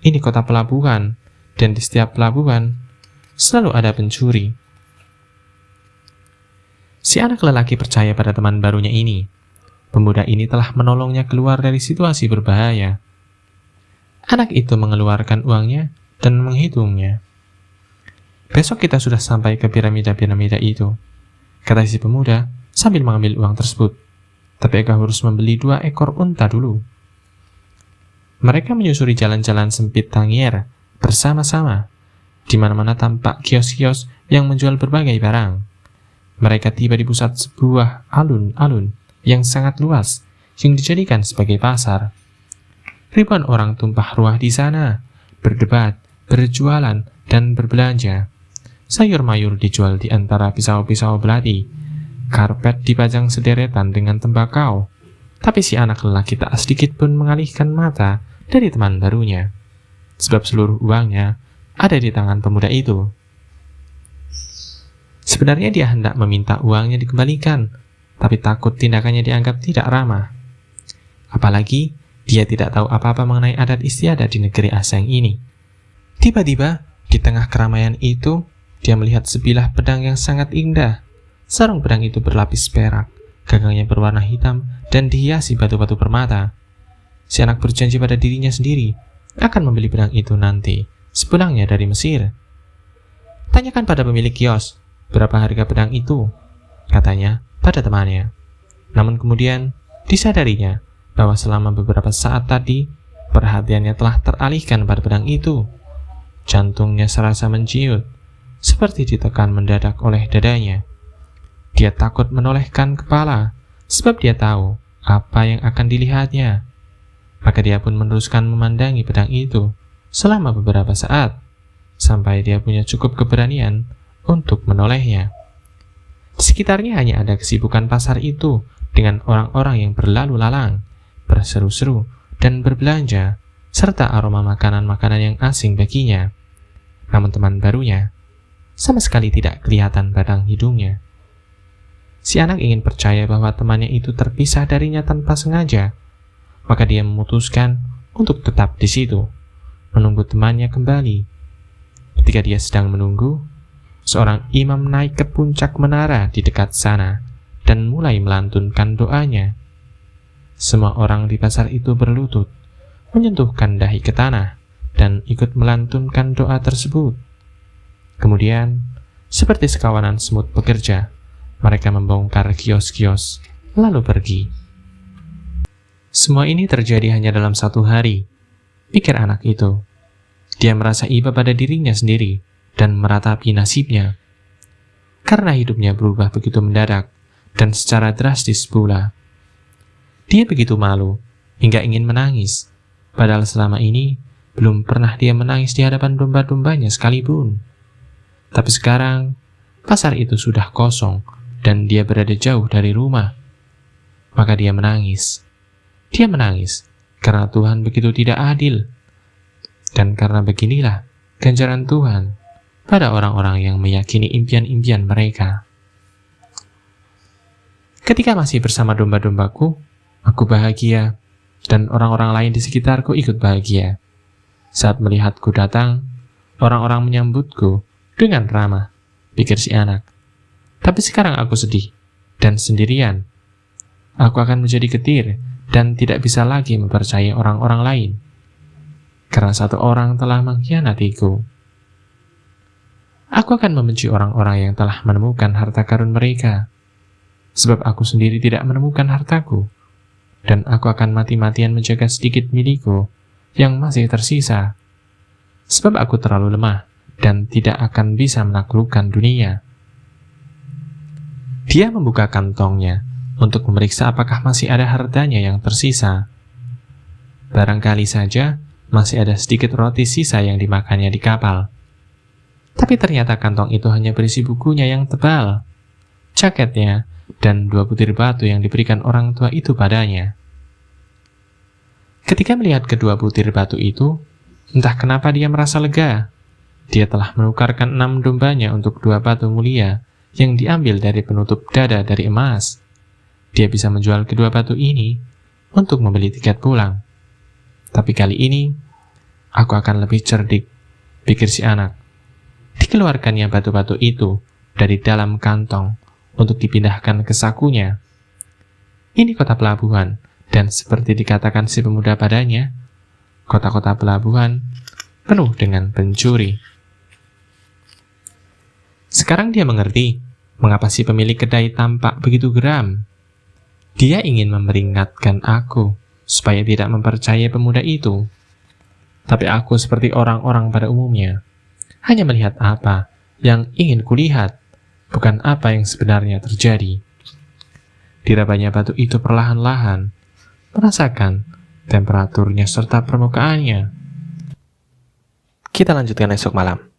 ini kota pelabuhan, dan di setiap pelabuhan selalu ada pencuri. Si anak lelaki percaya pada teman barunya ini. Pemuda ini telah menolongnya keluar dari situasi berbahaya. Anak itu mengeluarkan uangnya dan menghitungnya. Besok kita sudah sampai ke piramida-piramida itu, kata si pemuda sambil mengambil uang tersebut. Tapi aku harus membeli 2 ekor unta dulu. Mereka menyusuri jalan-jalan sempit Tangier bersama-sama. Di mana-mana tampak kios-kios yang menjual berbagai barang. Mereka tiba di pusat sebuah alun-alun yang sangat luas, yang dijadikan sebagai pasar. Ribuan orang tumpah ruah di sana, berdebat, berjualan, dan berbelanja. Sayur mayur dijual di antara pisau-pisau belati. Karpet dipajang sederetan dengan tembakau. Tapi si anak lelaki tak sedikit pun mengalihkan mata dari teman barunya, sebab seluruh uangnya ada di tangan pemuda itu. Sebenarnya dia hendak meminta uangnya dikembalikan, tapi takut tindakannya dianggap tidak ramah. Apalagi dia tidak tahu apa-apa mengenai adat istiadat di negeri asing ini. Tiba-tiba, di tengah keramaian itu, dia melihat sebilah pedang yang sangat indah. Sarung pedang itu berlapis perak, gagangnya berwarna hitam, dan dihiasi batu-batu permata. Si anak berjanji pada dirinya sendiri akan membeli pedang itu nanti, sepulangnya dari Mesir. Tanyakan pada pemilik kios, berapa harga pedang itu, katanya pada temannya. Namun kemudian disadarinya bahwa selama beberapa saat tadi, perhatiannya telah teralihkan pada pedang itu. Jantungnya serasa menjiut, seperti ditekan mendadak oleh dadanya. Dia takut menolehkan kepala, sebab dia tahu apa yang akan dilihatnya. Maka dia pun meneruskan memandangi pedang itu selama beberapa saat, sampai dia punya cukup keberanian untuk menolehnya. Di sekitarnya hanya ada kesibukan pasar itu dengan orang-orang yang berlalu lalang, berseru-seru, dan berbelanja, serta aroma makanan-makanan yang asing baginya. Namun teman barunya sama sekali tidak kelihatan batang hidungnya. Si anak ingin percaya bahwa temannya itu terpisah darinya tanpa sengaja, maka dia memutuskan untuk tetap di situ, menunggu temannya kembali. Ketika dia sedang menunggu, seorang imam naik ke puncak menara di dekat sana dan mulai melantunkan doanya. Semua orang di pasar itu berlutut, menyentuhkan dahi ke tanah, dan ikut melantunkan doa tersebut. Kemudian, seperti sekawanan semut bekerja, mereka membongkar kios-kios, lalu pergi. Semua ini terjadi hanya dalam 1 hari, pikir anak itu. Dia merasa iba pada dirinya sendiri dan meratapi nasibnya. Karena hidupnya berubah begitu mendadak dan secara drastis pula. Dia begitu malu hingga ingin menangis, padahal selama ini belum pernah dia menangis di hadapan domba-dombanya sekalipun. Tapi sekarang, pasar itu sudah kosong dan dia berada jauh dari rumah. Maka dia menangis. Dia menangis karena Tuhan begitu tidak adil. Dan karena beginilah ganjaran Tuhan pada orang-orang yang meyakini impian-impian mereka. Ketika masih bersama domba-dombaku, aku bahagia, dan orang-orang lain di sekitarku ikut bahagia. Saat melihatku datang, orang-orang menyambutku dengan ramah, pikir si anak. Tapi sekarang aku sedih dan sendirian. Aku akan menjadi getir dan tidak bisa lagi mempercayai orang-orang lain, karena satu orang telah mengkhianatiku. Aku akan membenci orang-orang yang telah menemukan harta karun mereka, sebab aku sendiri tidak menemukan hartaku, dan aku akan mati-matian menjaga sedikit milikku yang masih tersisa, sebab aku terlalu lemah dan tidak akan bisa menaklukkan dunia. Dia membuka kantongnya untuk memeriksa apakah masih ada hartanya yang tersisa. Barangkali saja masih ada sedikit roti sisa yang dimakannya di kapal. Tapi ternyata kantong itu hanya berisi bukunya yang tebal, jaketnya, dan 2 butir batu yang diberikan orang tua itu padanya. Ketika melihat kedua butir batu itu, entah kenapa dia merasa lega. Dia telah menukarkan 6 dombanya untuk 2 batu mulia yang diambil dari penutup dada dari emas. Dia bisa menjual kedua batu ini untuk membeli tiket pulang. Tapi kali ini, aku akan lebih cerdik, pikir si anak. Dikeluarkannya batu-batu itu dari dalam kantong untuk dipindahkan ke sakunya. Ini kota pelabuhan, dan seperti dikatakan si pemuda padanya, kota-kota pelabuhan penuh dengan pencuri. Sekarang dia mengerti mengapa si pemilik kedai tampak begitu geram. Dia ingin memperingatkan aku supaya tidak mempercayai pemuda itu. Tapi aku seperti orang-orang pada umumnya, hanya melihat apa yang ingin kulihat, bukan apa yang sebenarnya terjadi. Dirabanya batu itu perlahan-lahan, merasakan temperaturnya serta permukaannya. Kita lanjutkan esok malam.